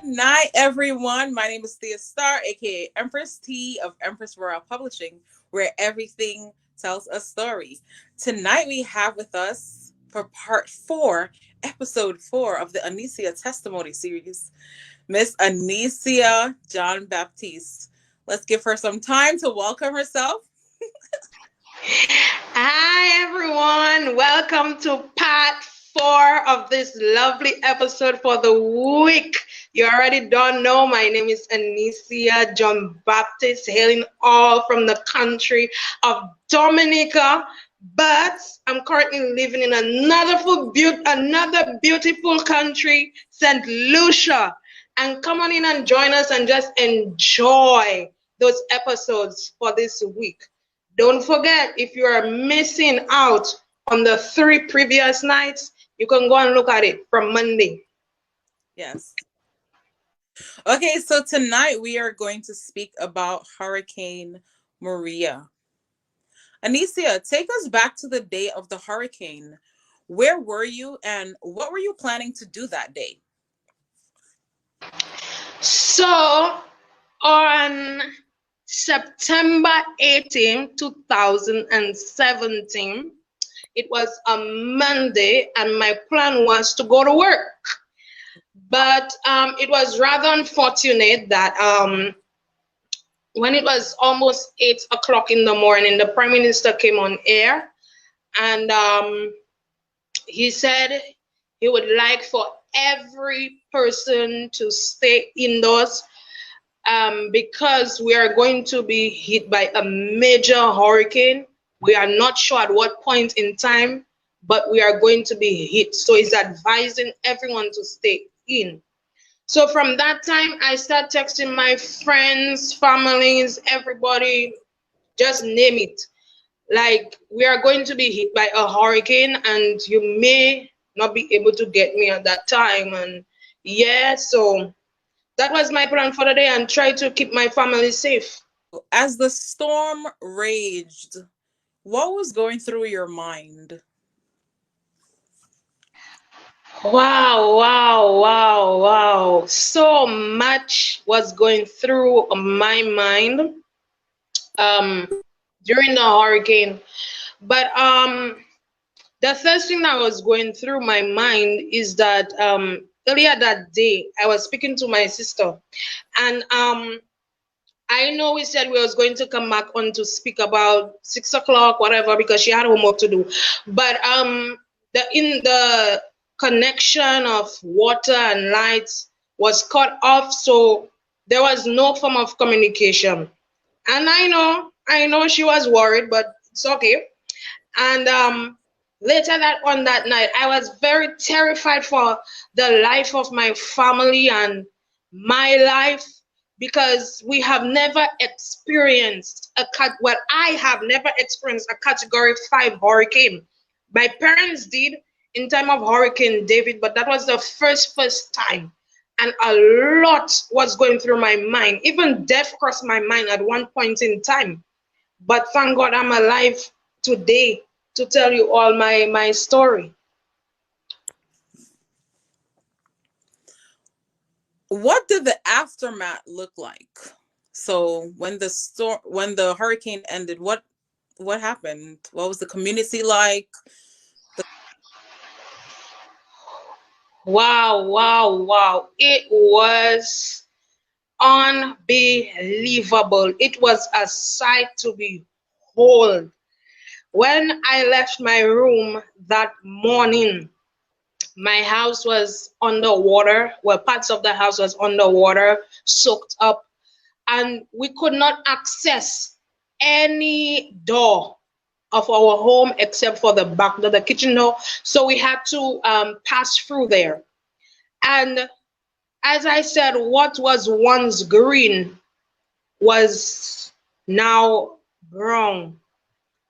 night, everyone. My name is Thea Star, aka Empress T of Empress Royal Publishing, where everything tells a story. Tonight, we have with us for part 4, episode 4 of the Annisia testimony series, Miss Annisia John Baptiste. Let's give her some time to welcome herself. Hi, everyone. Welcome to part 4 of this lovely episode for the week. You already don't know, my name is Annisia John Baptiste, hailing all from the country of Dominica. But I'm currently living in another beautiful country, St. Lucia. And come on in and join us and just enjoy those episodes for this week. Don't forget, if you are missing out on the 3 previous nights, you can go and look at it from Monday. Yes. Okay, so tonight we are going to speak about Hurricane Maria. Annisia, take us back to the day of the hurricane. Where were you and what were you planning to do that day? So, on September 18, 2017, it was a Monday, and my plan was to go to work. But it was rather unfortunate that when it was almost 8 o'clock in the morning, the Prime Minister came on air, and he said he would like for every person to stay indoors because we are going to be hit by a major hurricane. We are not sure at what point in time, but we are going to be hit. So he's advising everyone to stay in. So from that time, I start texting my friends, families, everybody, just name it. Like, we are going to be hit by a hurricane and you may not be able to get me at that time. And yeah, so that was my plan for the day, and try to keep my family safe. As the storm raged, what was going through your mind? Wow. So much was going through my mind during the hurricane. But the first thing that was going through my mind is that earlier that day I was speaking to my sister, and I know we said we was going to come back on to speak about 6 o'clock, whatever, because she had homework to do. But the connection of water and lights was cut off, so there was no form of communication. And I know she was worried, but it's okay. And later that on that night, I was very terrified for the life of my family and my life, because we have never experienced I have never experienced a category 5 hurricane. My parents did in time of Hurricane David, but that was the first time. And a lot was going through my mind. Even death crossed my mind at one point in time. But thank God I'm alive today to tell you all my story. What did the aftermath look like? So when the hurricane ended, what happened? What was the community like? Wow. It was unbelievable. It was a sight to behold. When I left my room that morning, my house was underwater. Well, parts of the house was underwater, soaked up, and we could not access any door of our home except for the back door, the kitchen door. So we had to pass through there. And as I said, what was once green was now brown.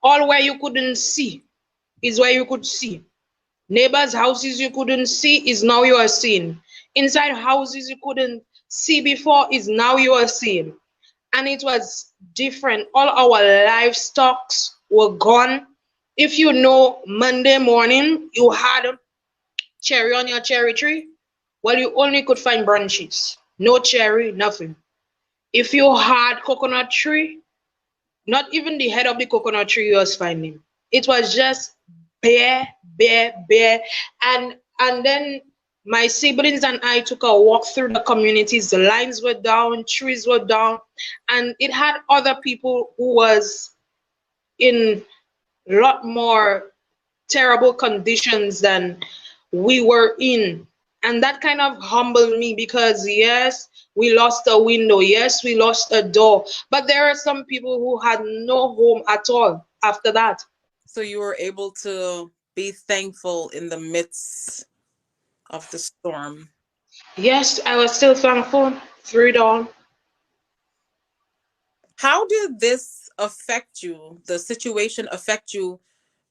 All where you couldn't see is where you could see. Neighbors' houses you couldn't see is now you are seeing. Inside houses you couldn't see before is now you are seeing. And it was different. All our livestock were gone. If you know, Monday morning you had cherry on your cherry tree, well, you only could find branches. no cherry, nothing. If you had coconut tree, not even the head of the coconut tree was finding. It was just bare, bare, bare. And then my siblings and I took a walk through the communities. The lines were down, trees were down, and it had other people who was in a lot more terrible conditions than we were in. And that kind of humbled me because, yes, we lost a window, yes, we lost a door, but there are some people who had no home at all after that. So you were able to be thankful in the midst of the storm. Yes, I was still thankful through it all. How did this affect you? The situation affect you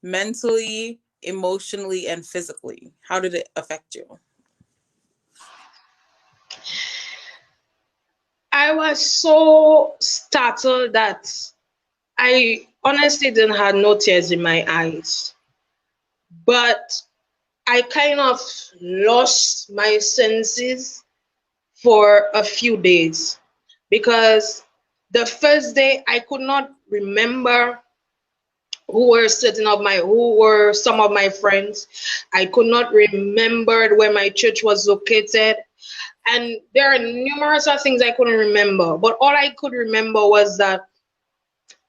mentally, emotionally, and physically? How did it affect you? I was so startled that I honestly didn't have no tears in my eyes, but I kind of lost my senses for a few days because the first day I could not remember who were some of my friends. I could not remember where my church was located. And there are numerous other things I couldn't remember. But all I could remember was that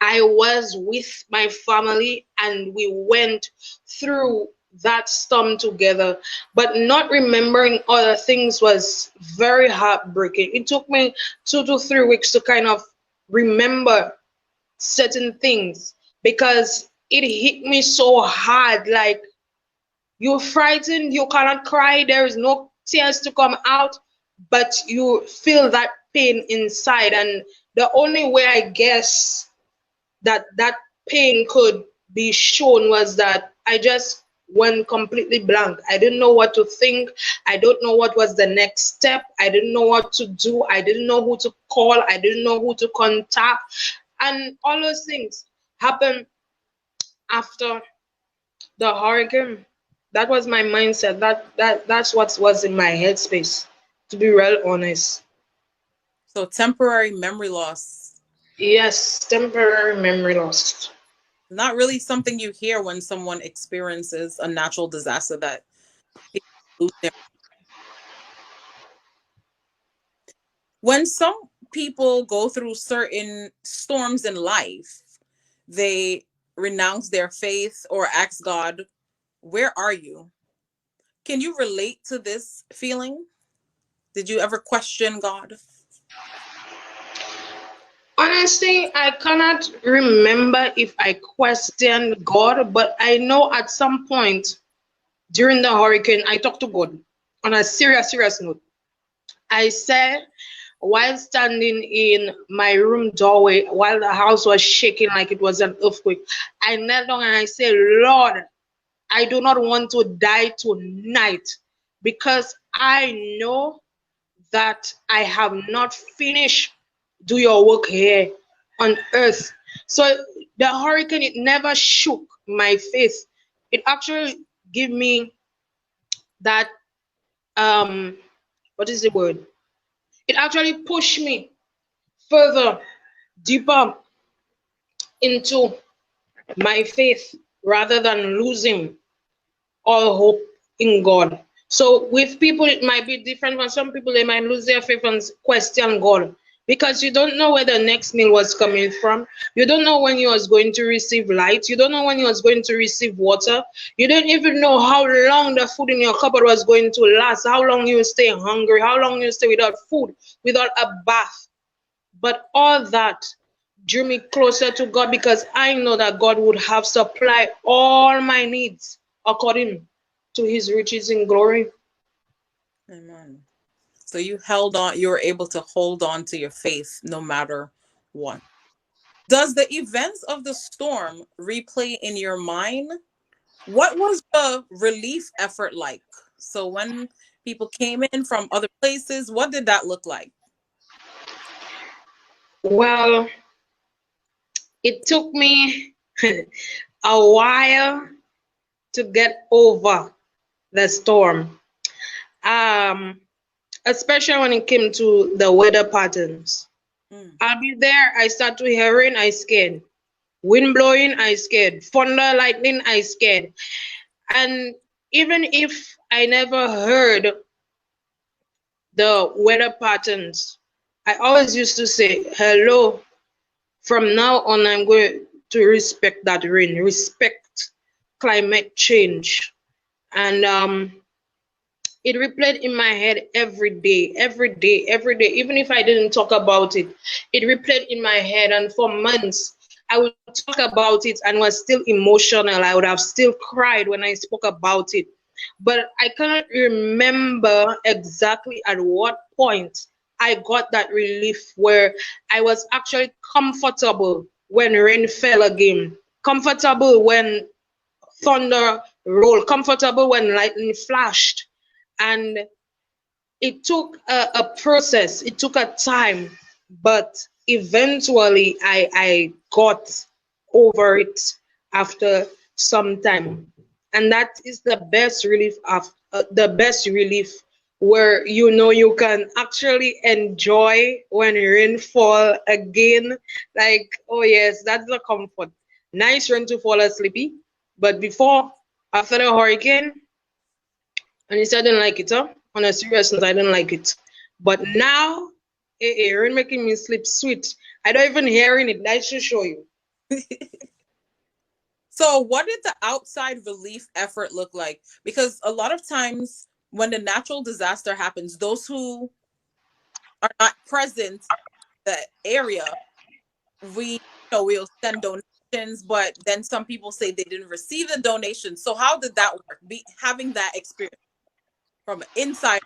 I was with my family and we went through that storm together. But not remembering other things was very heartbreaking. It took me 2 to 3 weeks to kind of remember certain things because it hit me so hard. Like, you're frightened, you cannot cry, there is no tears to come out, but you feel that pain inside. And the only way I guess that that pain could be shown was that I just went completely blank. I didn't know what to think. I don't know what was the next step. I didn't know what to do. I didn't know who to call. I didn't know who to contact. And all those things happened after the hurricane. That was my mindset. That's what was in my headspace, to be real honest. So temporary memory loss, Yes, temporary memory loss. not really something you hear when someone experiences a natural disaster that people lose their. When some people go through certain storms in life, they renounce their faith or ask God, "Where are you?" Can you relate to this feeling? Did you ever question God? Honestly, I cannot remember if I questioned God, but I know at some point during the hurricane, I talked to God on a serious, serious note. I said, while standing in my room doorway, while the house was shaking like it was an earthquake, I knelt down and I said, Lord, I do not want to die tonight because I know that I have not finished do your work here on earth. So the hurricane, it never shook my faith. It actually gave me that what is the word? It actually pushed me further, deeper into my faith rather than losing all hope in God. So with people, it might be different. For some people, they might lose their faith and question God because you don't know where the next meal was coming from. You don't know when you was going to receive light. You don't know when you was going to receive water. You don't even know how long the food in your cupboard was going to last. How long you stay hungry. How long you stay without food, without a bath. But all that drew me closer to God because I know that God would have supplied all my needs according to his riches in glory. Amen. So you were able to hold on to your faith no matter what. Does the events of the storm replay in your mind? What was the relief effort like? So when people came in from other places, what did that look like? Well, it took me a while to get over the storm. Um, especially when it came to the weather patterns. Mm. I'll be there, I start to hear rain, I scared. Wind blowing, I scared. Thunder, lightning, I scared. And even if I never heard the weather patterns, I always used to say, hello, from now on, I'm going to respect that rain, respect climate change. And it replayed in my head every day, every day, every day. Even if I didn't talk about it, it replayed in my head. And for months, I would talk about it and was still emotional. I would have still cried when I spoke about it. But I cannot remember exactly at what point I got that relief where I was actually comfortable when rain fell again, comfortable when thunder rolled, comfortable when lightning flashed. And it took a process, it took a time, but eventually I got over it after some time. And that is the best relief of the best relief where you know you can actually enjoy when rain fall again. Like, oh yes, that's the comfort. Nice rain to fall asleep, but before after the hurricane, and he said I didn't like it, huh? On a serious note, I didn't like it. But now, rain making me sleep sweet. I don't even hearing it. I should show you. So, what did the outside relief effort look like? Because a lot of times when the natural disaster happens, those who are not present in the area, we'll send donations, but then some people say they didn't receive the donation. So, how did that work? Having that experience from inside,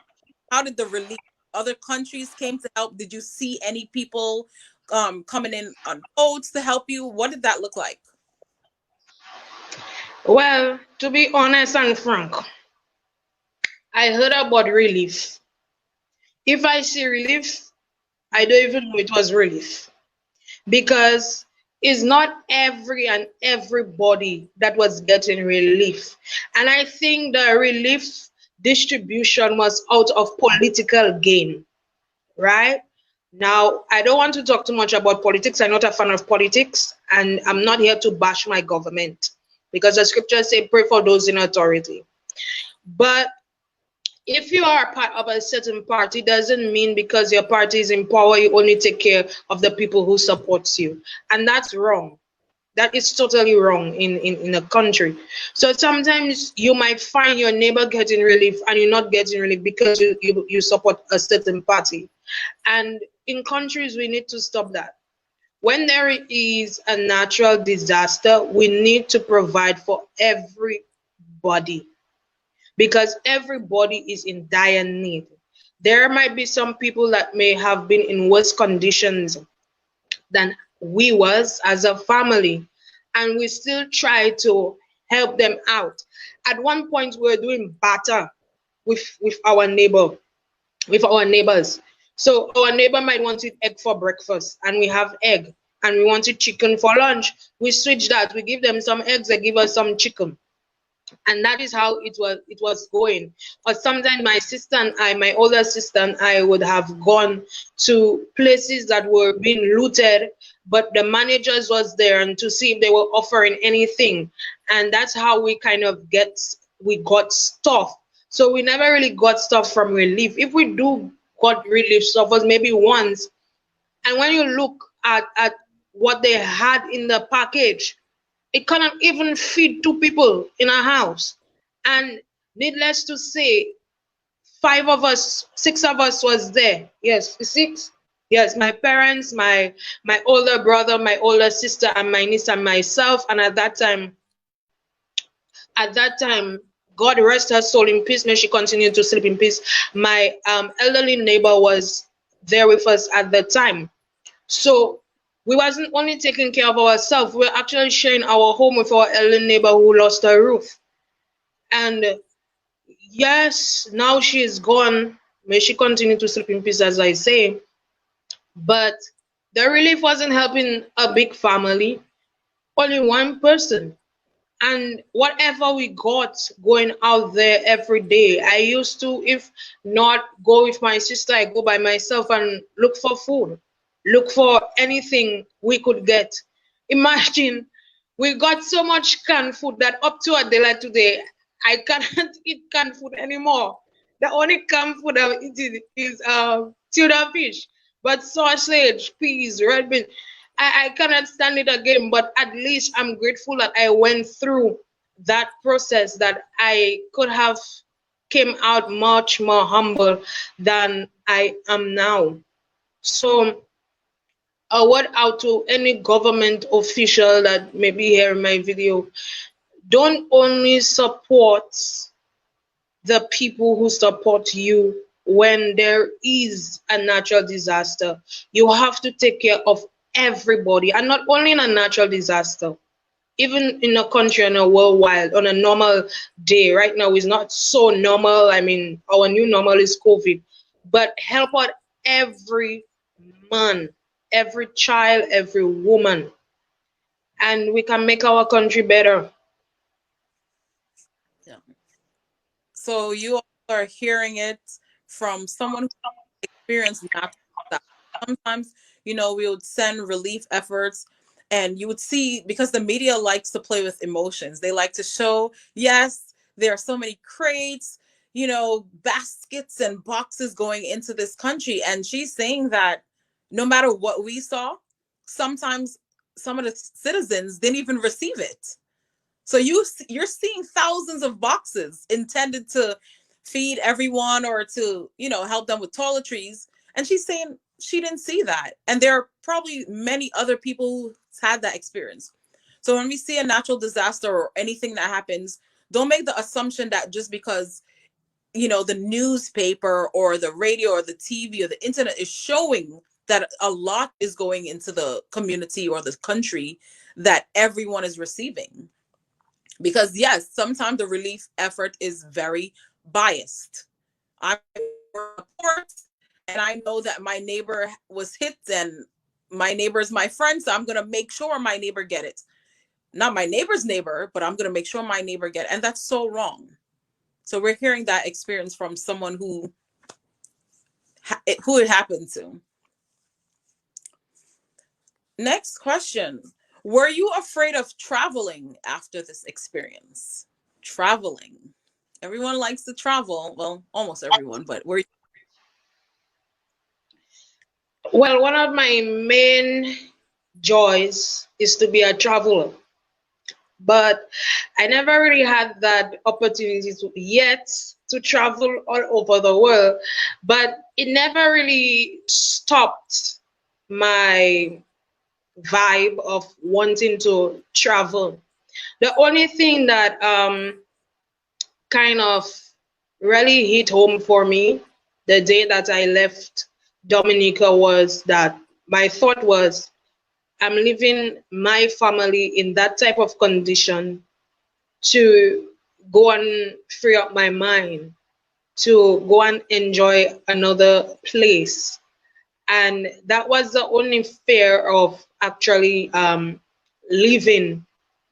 how did the relief? Other countries came to help. Did you see any people coming in on boats to help you? What did that look like? Well, to be honest and frank, I heard about relief. If I see relief, I don't even know it was relief because it's not everybody that was getting relief. And I think the relief distribution was out of political gain, right? Now, I don't want to talk too much about politics. I'm not a fan of politics, and I'm not here to bash my government because the scriptures say, pray for those in authority. But if you are a part of a certain party, doesn't mean because your party is in power, you only take care of the people who supports you. And that's wrong. That is totally wrong in a country. So sometimes you might find your neighbor getting relief and you're not getting relief because you support a certain party. And in countries, we need to stop that. When there is a natural disaster, we need to provide for everybody because everybody is in dire need. There might be some people that may have been in worse conditions than we was as a family, and we still try to help them out. At one point, we were doing barter with our neighbors. So our neighbor might wanted egg for breakfast, and we have egg, and we wanted chicken for lunch. We switch that. We give them some eggs, they give us some chicken, and that is how it was going. Or sometimes my sister and I, my older sister and I, would have gone to places that were being looted, but the managers was there and to see if they were offering anything, and that's how we got stuff. So we never really got stuff from relief. If we do got relief stuff, was maybe once. And when you look at what they had in the package, it cannot even feed two people in a house. And needless to say, five of us, six of us was there. Yes, six. Yes, my parents, my older brother, my older sister, and my niece and myself. And at that time, God rest her soul in peace. May she continue to sleep in peace. My elderly neighbor was there with us at the time. So we wasn't only taking care of ourselves, we were actually sharing our home with our elderly neighbor who lost her roof. And yes, now she is gone. May she continue to sleep in peace, as I say. But the relief wasn't helping a big family, only one person. And whatever we got going out there every day, I used to, if not go with my sister, I go by myself and look for food, look for anything we could get. Imagine, we got so much canned food that up to a day like today, I cannot eat canned food anymore. The only canned food I've eaten is tuna fish, but sausage, peas, red beans, I cannot stand it again. But at least I'm grateful that I went through that process, that I could have came out much more humble than I am now. So a word out to any government official that may be here in my video. Don't only support the people who support you when there is a natural disaster. You have to take care of everybody, and not only in a natural disaster, even in a country and a worldwide on a normal day. Right now is not so normal. I mean, our new normal is COVID, but help out every man, every child, every woman, and we can make our country better. Yeah. So you all are hearing it from someone who experienced natural disaster. Sometimes, we would send relief efforts, and you would see, because the media likes to play with emotions. They like to show, yes, there are so many crates, baskets and boxes going into this country. And she's saying that no matter what we saw, sometimes some of the citizens didn't even receive it. So you're seeing thousands of boxes intended to feed everyone or to, help them with toiletries. And she's saying she didn't see that. And there are probably many other people who had that experience. So when we see a natural disaster or anything that happens, don't make the assumption that just because, the newspaper or the radio or the TV or the internet is showing that a lot is going into the community or the country, that everyone is receiving. Because yes, sometimes the relief effort is very biased. I'm report, and I know that my neighbor was hit, and my neighbor is my friend, so I'm gonna make sure my neighbor get it. Not my neighbor's neighbor, but I'm gonna make sure my neighbor get it. And that's so wrong. So we're hearing that experience from someone who it happened to. Next question. Were you afraid of traveling after this experience? Traveling. Everyone likes to travel. Well, almost everyone, but were you? Well, one of my main joys is to be a traveler, but I never really had that opportunity yet to travel all over the world. But it never really stopped my vibe of wanting to travel. The only thing that kind of really hit home for me the day that I left Dominica was that my thought was, I'm leaving my family in that type of condition to go and free up my mind, to go and enjoy another place. And that was the only fear of actually leaving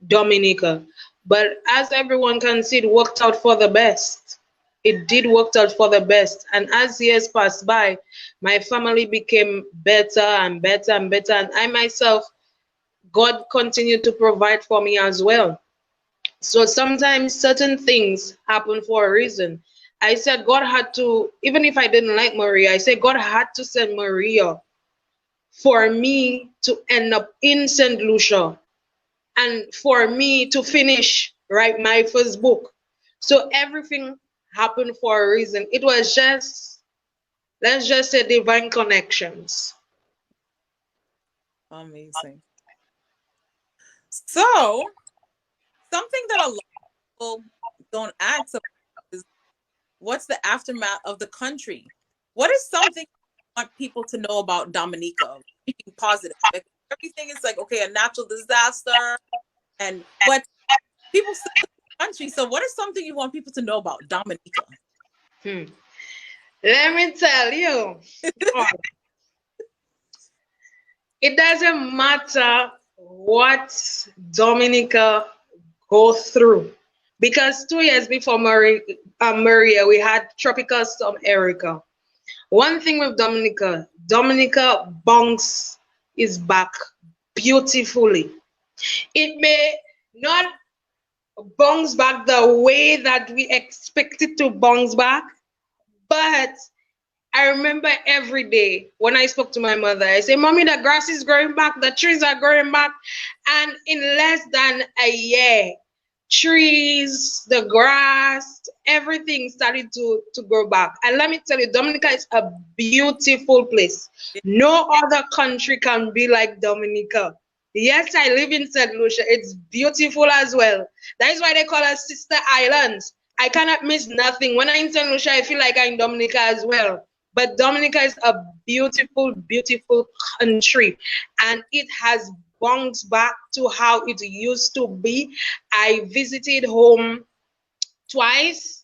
Dominica. But as everyone can see, it worked out for the best. It did work out for the best. And as years passed by, my family became better and better and better. And I myself, God continued to provide for me as well. So sometimes certain things happen for a reason. I said God had to, even if I didn't like Maria, I said God had to send Maria for me to end up in St. Lucia and for me to finish write my first book. So everything happened for a reason. It was just, let's just say, divine connections. Amazing. So, something that a lot of people don't ask about is, what's the aftermath of the country? What is something you want people to know about Dominica? Speaking positive. Like, everything is like, okay, a natural disaster, but people still live in the country. So, what is something you want people to know about Dominica? Hmm. Let me tell you, oh, it doesn't matter what Dominica go through. Because 2 years before Maria, we had Tropical Storm Erica. One thing with Dominica bounce is back beautifully. It may not bounce back the way that we expect it to bounce back, but I remember every day when I spoke to my mother, I say, Mommy, the grass is growing back, the trees are growing back. And in less than a year, trees, the grass, everything started to grow back. And let me tell you, Dominica is a beautiful place. No other country can be like Dominica. Yes, I live in St. Lucia. It's beautiful as well. That is why they call us sister islands. I cannot miss nothing. When I'm in St. Lucia, I feel like I'm in Dominica as well. But Dominica is a beautiful, beautiful country, and it has bounced back to how it used to be. I visited home twice.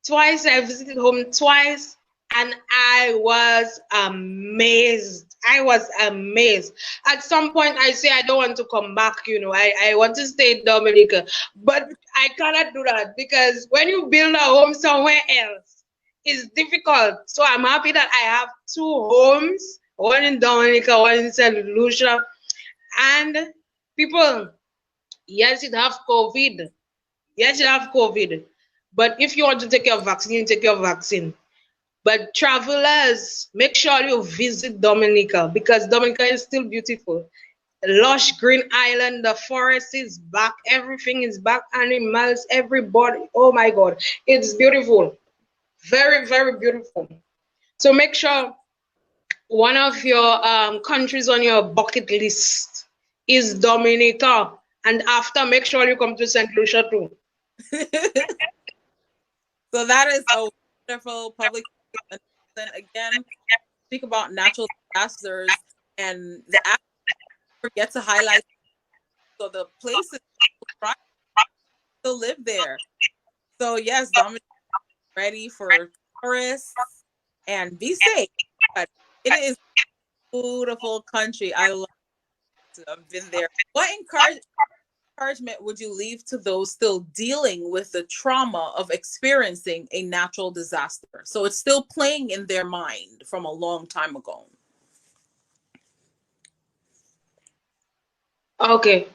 Twice I visited home twice, and I was amazed. I was amazed. At some point, I say I don't want to come back. I want to stay in Dominica, but I cannot do that because when you build a home somewhere else, it's difficult. So I'm happy that I have two homes, one in Dominica, one in St. Lucia, and people. Yes, it have COVID. Yes, you have COVID. But if you want to take your vaccine, you take your vaccine. But travelers, make sure you visit Dominica because Dominica is still beautiful. Lush green island, the forest is back, everything is back, animals, everybody. Oh my God, it's beautiful. Very, very beautiful. So make sure one of your countries on your bucket list is Dominica. And after, make sure you come to St. Lucia too. So that is a wonderful public announcement. Again, speak about natural disasters and the act forget to highlight so the places trying to live there. So yes, Dominic ready for tourists and be safe. But it is a beautiful country. I love it. I've been there. What encouragement would you leave to those still dealing with the trauma of experiencing a natural disaster? So it's still playing in their mind from a long time ago. Okay,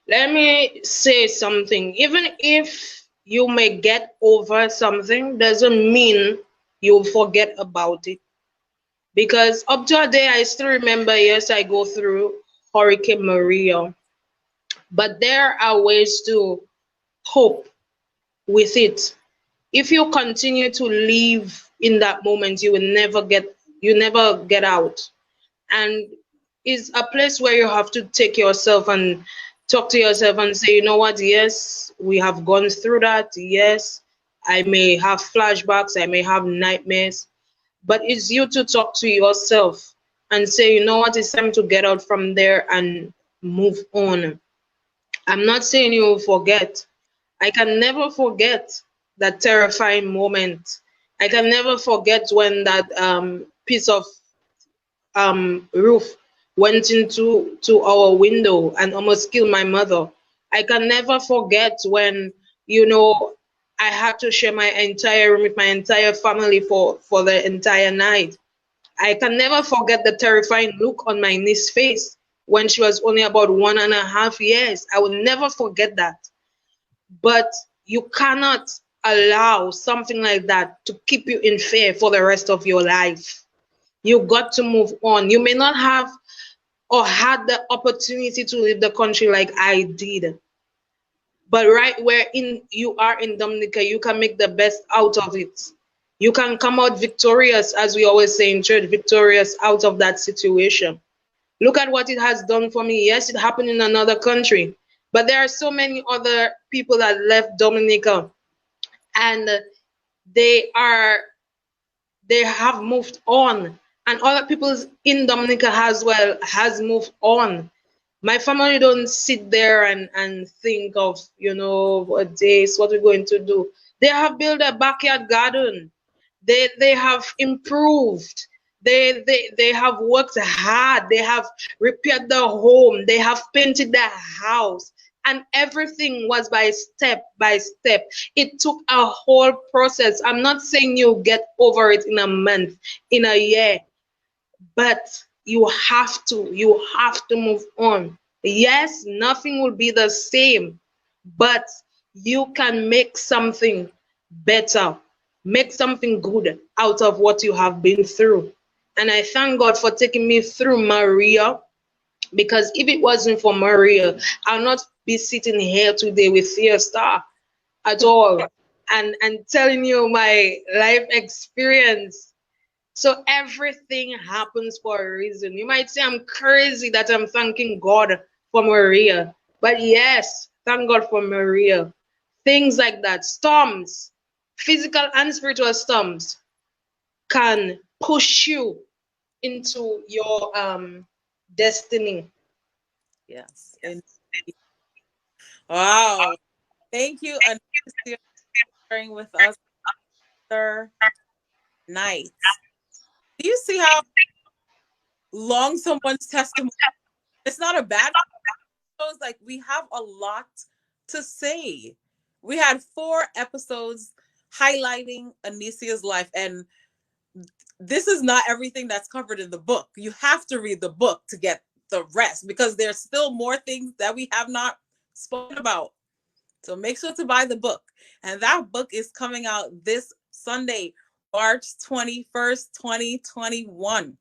let me say something. Even if you may get over something, doesn't mean you'll forget about it. Because up to a day, I still remember, yes, I go through Hurricane Maria, but there are ways to cope with it. If you continue to live in that moment, you never get out. And it's a place where you have to take yourself and talk to yourself and say, you know what, yes, we have gone through that. Yes, I may have flashbacks, I may have nightmares, but it's you to talk to yourself and say, you know what, it's time to get out from there and move on. I'm not saying you will forget. I can never forget that terrifying moment. I can never forget when that piece of roof went into to our window and almost killed my mother. I can never forget when, I had to share my entire room with my entire family for the entire night. I can never forget the terrifying look on my niece's face when she was only about 1.5 years. I will never forget that. But you cannot allow something like that to keep you in fear for the rest of your life. You got to move on. You may not have or had the opportunity to leave the country like I did, but right where in you are in Dominica, you can make the best out of it. You can come out victorious, as we always say in church, victorious out of that situation. Look at what it has done for me. Yes, it happened in another country, but there are so many other people that left Dominica and they are they have moved on, and other people in Dominica as well has moved on. My family don't sit there and think of, what days, what we're going to do. They have built a backyard garden. They have improved. They have worked hard. They have repaired the home. They have painted their house. And everything was by step by step. It took a whole process. I'm not saying you get over it in a month, in a year, but you have to move on. Yes, nothing will be the same, but you can make something better, make something good out of what you have been through. And I thank God for taking me through Maria, because if it wasn't for Maria, I'll not be sitting here today with Fear Star at all, and telling you my life experience. So everything happens for a reason. You might say I'm crazy that I'm thanking God for Maria. But yes, thank God for Maria. Things like that, storms, physical and spiritual storms, can push you into your destiny. Yes. And wow. Thank you, Annisia, for sharing with us other nights. Do you see how long someone's testimony? It's not a bad shows, like we have a lot to say. We had 4 episodes highlighting Annisia's life, and this is not everything that's covered in the book. You have to read the book to get the rest because there's still more things that we have not spoken about. So make sure to buy the book. And that book is coming out this Sunday, March 21st, 2021.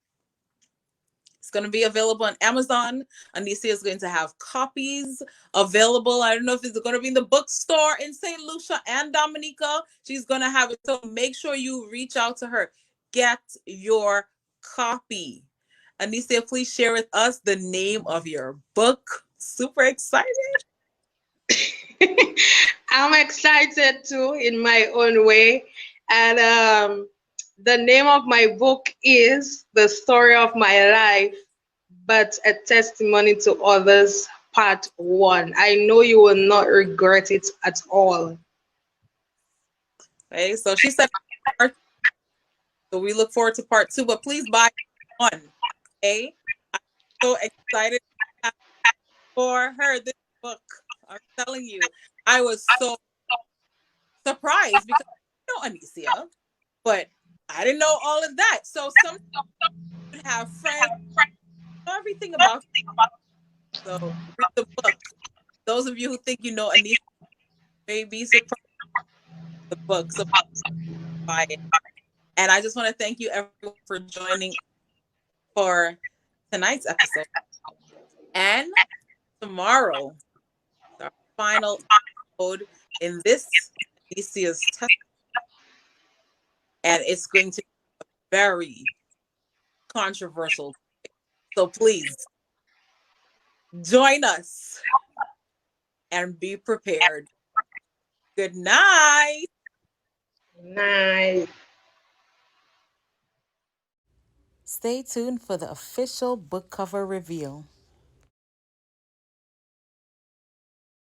It's going to be available on Amazon. Annisia is going to have copies available. I don't know if it's going to be in the bookstore in St. Lucia and Dominica. She's going to have it. So make sure you reach out to her. Get your copy. Annisia, please share with us the name of your book. Super excited. I'm excited too in my own way. And the name of my book is The Story of My Life, but a Testimony to Others, Part 1. I know you will not regret it at all. Okay, so she said part, so we look forward to part 2, but please buy 1. Okay. I'm so excited for her this book. I'm telling you, I was so surprised because I know Annisia, but I didn't know all of that. So some would have friends, know everything about you. So read the book. Those of you who think you know Annisia may be surprised with the book. So buy it. And I just want to thank you everyone for joining for tonight's episode. And tomorrow, our final episode in this Annisia's test, and it's going to be very controversial. So please join us and be prepared. Good night. Nice. Stay tuned for the official book cover reveal.